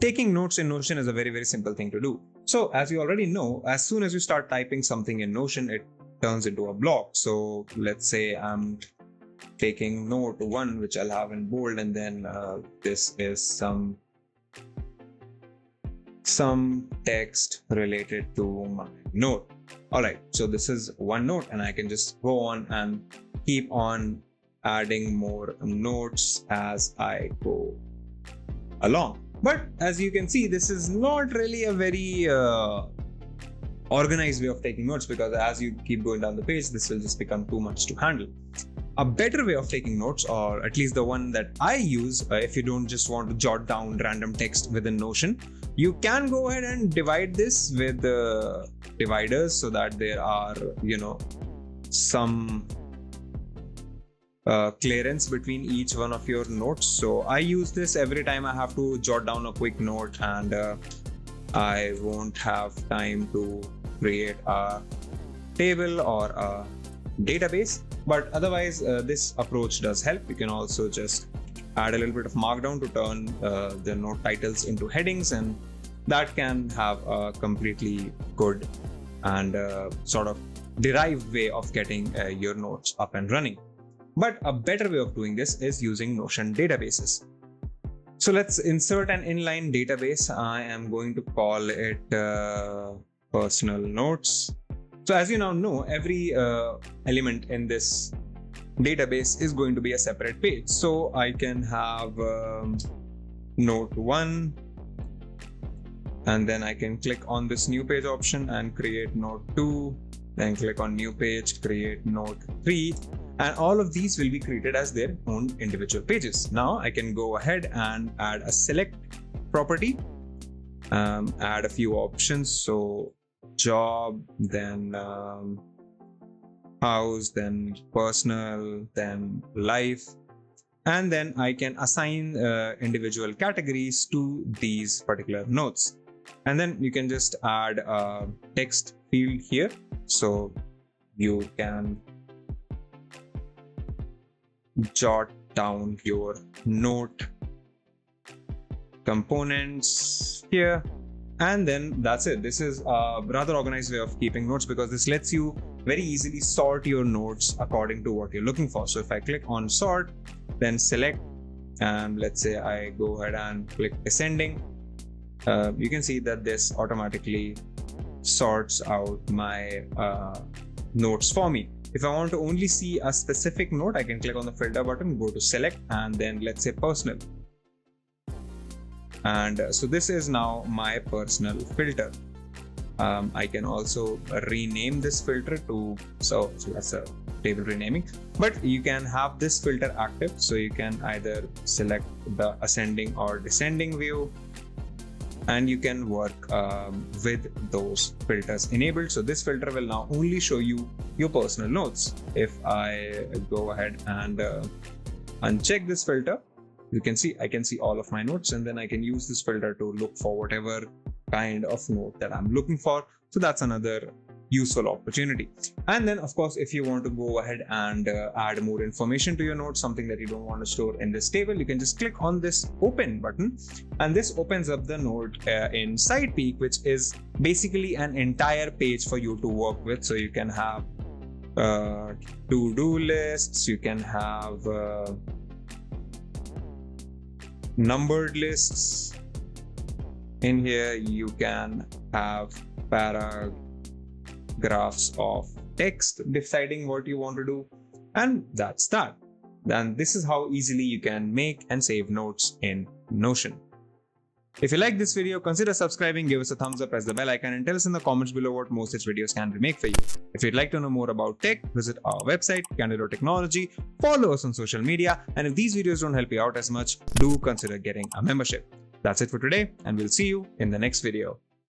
taking notes in Notion is a very, very simple thing to do. So as you already know, as soon as you start typing something in Notion, it turns into a block. So let's say I'm taking note 1, which I'll have in bold, and then this is some text related to my note. All right, so this is one note, and I can just go on and keep on adding more notes as I go along. But as you can see, this is not really a very organized way of taking notes, because as you keep going down the page, this will just become too much to handle. A better way of taking notes, or at least the one that I use, if you don't just want to jot down random text within Notion, you can go ahead and divide this with dividers so that there are, some clearance between each one of your notes. So I use this every time I have to jot down a quick note and I won't have time to create a table or a database. But otherwise, this approach does help. You can also just add a little bit of markdown to turn the note titles into headings, and that can have a completely good and sort of derived way of getting your notes up and running. But a better way of doing this is using Notion databases. So let's insert an inline database. I am going to call it personal notes. So as you now know, every element in this database is going to be a separate page. So I can have note 1, and then I can click on this new page option and create note 2, then click on new page, create note 3. And all of these will be created as their own individual pages. Now I can go ahead and add a select property, add a few options. So job, then house, then personal, then life. And then I can assign individual categories to these particular notes. And then you can just add a text field here. So you can jot down your note components here, and then that's it. This is a rather organized way of keeping notes, because this lets you very easily sort your notes according to what you're looking for. So if I click on sort, then select, and let's say I go ahead and click ascending, you can see that this automatically sorts out my notes for me. If I want to only see a specific note, I can click on the filter button, go to select, and then let's say personal. And so this is now my personal filter. I can also rename this filter to, so that's a table renaming, but you can have this filter active. So you can either select the ascending or descending view, and you can work with those filters enabled. So this filter will now only show you your personal notes. If I go ahead and uncheck this filter, you can see I can see all of my notes, and then I can use this filter to look for whatever kind of note that I'm looking for. So that's another useful opportunity. And then of course, if you want to go ahead and add more information to your notes, something that you don't want to store in this table, you can just click on this open button, and this opens up the note in SidePeek, which is basically an entire page for you to work with. So you can have to-do lists, you can have numbered lists. In here you can have paragraphs of text deciding what you want to do, and that's that. Then this is how easily you can make and save notes in Notion. If you like this video, consider subscribing, give us a thumbs up, press the bell icon, and tell us in the comments below what more such videos can we make for you. If you'd like to know more about tech, visit our website, Candid.Technology, follow us on social media, and if these videos don't help you out as much, do consider getting a membership. That's it for today, and we'll see you in the next video.